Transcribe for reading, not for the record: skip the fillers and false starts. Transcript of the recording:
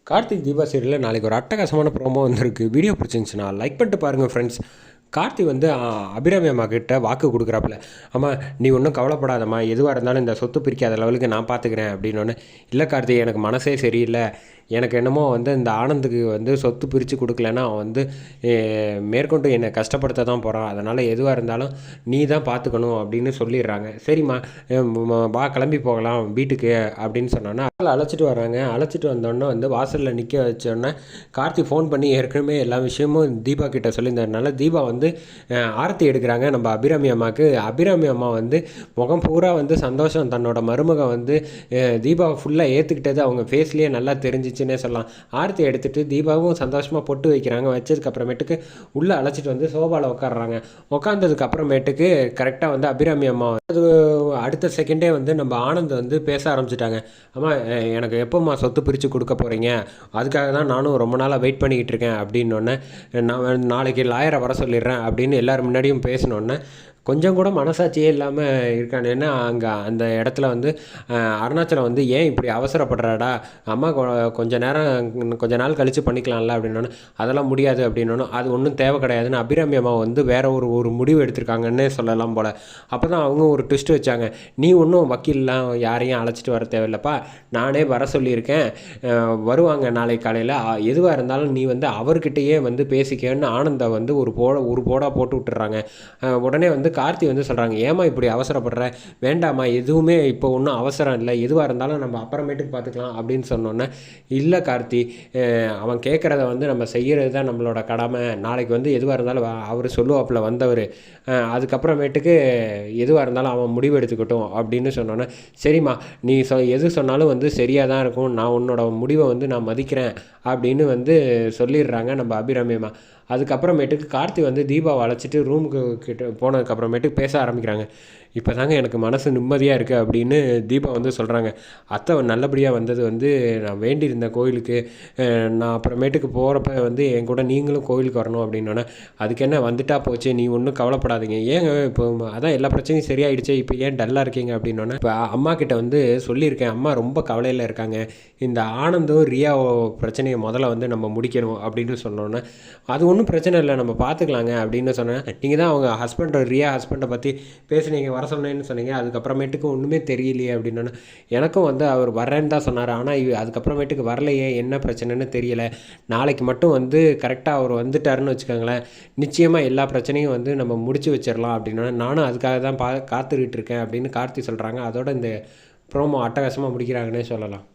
கார்த்திக் தீபா சீரியலில் நாளைக்கு ஒரு அட்டகாசமான ப்ரோமோ வந்திருக்கு. வீடியோ பிடிச்சிருந்துச்சுன்னா லைக் பண்ணிட்டு பாருங்கள் ஃப்ரெண்ட்ஸ். கார்த்தி வந்து அபிராமி அம்மா கிட்ட வாக்கு கொடுக்குறாப்புல. அம்மா நீ ஒன்றும் கவலைப்படாதம்மா, எதுவாக இருந்தாலும் இந்த சொத்து பிரிக்காத லெவலுக்கு நான் பார்த்துக்கிறேன் அப்படின்னு. இல்லை கார்த்தி, எனக்கு மனசே சரியில்லை. எனக்கு என்னமோ வந்து இந்த ஆனந்துக்கு வந்து சொத்து பிரித்து கொடுக்கலன்னா அவன் வந்து மேற்கொண்டு என்னை கஷ்டப்படுத்த தான் போகிறான். அதனால் எதுவாக இருந்தாலும் நீ தான் பார்த்துக்கணும் அப்படின்னு சொல்லிடுறாங்க. சரிம்மா, வா கிளம்பி போகலாம் வீட்டுக்கு அப்படின்னு சொன்னோன்னா அழைச்சிட்டு வராங்க. அழைச்சிட்டு வந்தோடனே வந்து வாசலில் நிற்க வச்சோடனே கார்த்தி ஃபோன் பண்ணி ஏற்கனவே எல்லா விஷயமும் தீபா கிட்ட சொல்லியிருந்ததுனால தீபா வந்து ஆரத்தி எடுக்கிறாங்க நம்ம அபிராமி அம்மாவுக்கு. அபிராமி அம்மா வந்து முகம் பூரா வந்து சந்தோஷம். தன்னோட மருமக வந்து தீபாவை ஃபுல்லாக ஏற்றுக்கிட்டது அவங்க ஃபேஸ்லேயே நல்லா தெரிஞ்சிச்சுன்னே சொல்லலாம். ஆரத்தி எடுத்துகிட்டு தீபாவும் சந்தோஷமாக பொட்டு வைக்கிறாங்க. வச்சதுக்கப்புறமேட்டுக்கு உள்ளே அழைச்சிட்டு வந்து சோபாவில் உட்காடுறாங்க. உட்காந்ததுக்கு அப்புறமேட்டுக்கு கரெக்டாக வந்து அபிராமி அம்மா அது அடுத்த செகண்டே வந்து நம்ம ஆனந்த் வந்து பேச ஆரம்பிச்சிட்டாங்க. அம்மா எனக்கு எப்போம்மா சொத்து பிரித்து கொடுக்க போகிறீங்க, அதுக்காக தான் நானும் ரொம்ப நாளாக வெயிட் பண்ணிக்கிட்டு இருக்கேன் அப்படின்னோடனே, நான் நாளைக்கு லாயரை வர சொல்லிடுறேன் அப்படின்னு எல்லோரும் முன்னாடியும் பேசினோடனே கொஞ்சம் கூட மனசாட்சியே இல்லாமல் இருக்கானு. ஏன்னா அங்கே அந்த இடத்துல வந்து அருணாச்சலம் வந்து ஏன் இப்படி அவசரப்படுறாடா, அம்மா கொஞ்ச நாள் கழித்து பண்ணிக்கலாம்ல அப்படின்னோன்னு, அதெல்லாம் முடியாது அப்படின்னோன்னு, அது ஒன்றும் தேவை கிடையாதுன்னு அபிராமி அம்மா வந்து வேறு ஒரு முடிவு எடுத்திருக்காங்கன்னே சொல்லலாம் போல். அப்போ தான் அவங்க ஒரு ட்விஸ்ட் வச்சாங்க. நீ ஒன்றும் வக்கீல்லாம் யாரையும் அழைச்சிட்டு வர தேவையில்லப்பா, நானே வர சொல்லியிருக்கேன், வருவாங்க நாளை காலையில், எதுவாக இருந்தாலும் நீ வந்து அவர்கிட்டயே வந்து பேசிக்கன்னு ஆனந்தை வந்து ஒரு போடா போட்டு விட்டுறாங்க. உடனே வந்து கார்த்தி வந்து சொல்கிறாங்க, ஏமா இப்படி அவசரப்படுற, வேண்டாமா எதுவுமே இப்போ ஒன்றும் அவசரம் இல்லை, எதுவாக இருந்தாலும் நம்ம அப்புறமேட்டுக்கு பார்த்துக்கலாம் அப்படின்னு சொன்னோன்னே, இல்லை கார்த்தி, அவன் கேட்குறத வந்து நம்ம செய்கிறது தான் நம்மளோட கடமை. நாளைக்கு வந்து எதுவாக இருந்தாலும் அவர் சொல்லுவாப்பில் வந்தவர், அதுக்கப்புறமேட்டுக்கு எதுவாக இருந்தாலும் அவன் முடிவு எடுத்துக்கட்டும் அப்படின்னு சொன்னோன்னே, சரிம்மா நீ எது சொன்னாலும் வந்து சரியாக தான் இருக்கும், நான் உன்னோட முடிவை வந்து நான் மதிக்கிறேன் அப்படின்னு வந்து சொல்லிடுறாங்க நம்ம அபிராமியம்மா. அதுக்கப்புறமேட்டுக்கு கார்த்தி வந்து தீபாவை அழைச்சிட்டு ரூமுக்கு கிட்ட போனதுக்கப்புறமேட்டுக்கு பேச ஆரம்பிக்கிறாங்க. இப்போ தாங்க எனக்கு மனசு நிம்மதியாக இருக்குது அப்படின்னு தீபா வந்து சொல்கிறாங்க. அத்தை நல்லபடியாக வந்தது வந்து நான் வேண்டியிருந்தேன் கோயிலுக்கு, நான் அப்புறமேட்டுக்கு போகிறப்ப வந்து என் கூட நீங்களும் கோயிலுக்கு வரணும் அப்படின்னோடனே, அதுக்கு என்ன வந்துட்டா போச்சு, நீ ஒன்றும் கவலைப்படாதீங்க, ஏங்க இப்போ அதான் எல்லா பிரச்சனையும் சரியாயிடுச்சு, இப்போ ஏன் டல்லாக இருக்கீங்க அப்படின்னோடனே, இப்போ அம்மா கிட்ட வந்து சொல்லியிருக்கேன், அம்மா ரொம்ப கவலையில் இருக்காங்க, இந்த ஆனந்தும் ரியாவோ பிரச்சனையை முதல்ல வந்து நம்ம முடிக்கணும் அப்படின்னு சொன்னோன்னே, அது ஒன்றும் பிரச்சனை இல்லை நம்ம பார்த்துக்கலாங்க அப்படின்னு சொன்னேன். நீங்கள் தான் அவங்க ரியா ஹஸ்பண்டை பற்றி பேசுனீங்க, வர சொன்னேன்னு சொன்னீங்க, அதுக்கப்புறமேட்டுக்கு ஒன்றுமே தெரியலையே அப்படின்னா, எனக்கும் வந்து அவர் வரேன்னு தான் சொன்னார், ஆனால் அதுக்கப்புறமேட்டுக்கு வரலையே, என்ன பிரச்சனைன்னு தெரியலை, நாளைக்கு மட்டும் வந்து கரெக்டாக அவர் வந்துட்டாருன்னு வச்சுக்கோங்களேன், நிச்சயமாக எல்லா பிரச்சனையும் வந்து நம்ம முடிச்சு வச்சிடலாம் அப்படின்னா, நானும் அதுக்காக தான் காத்துக்கிட்டு இருக்கேன் அப்படின்னு கார்த்தி சொல்கிறாங்க. அதோட இந்த ப்ரோமோ அட்டகாசமாக முடிக்கிறாங்கன்னே சொல்லலாம்.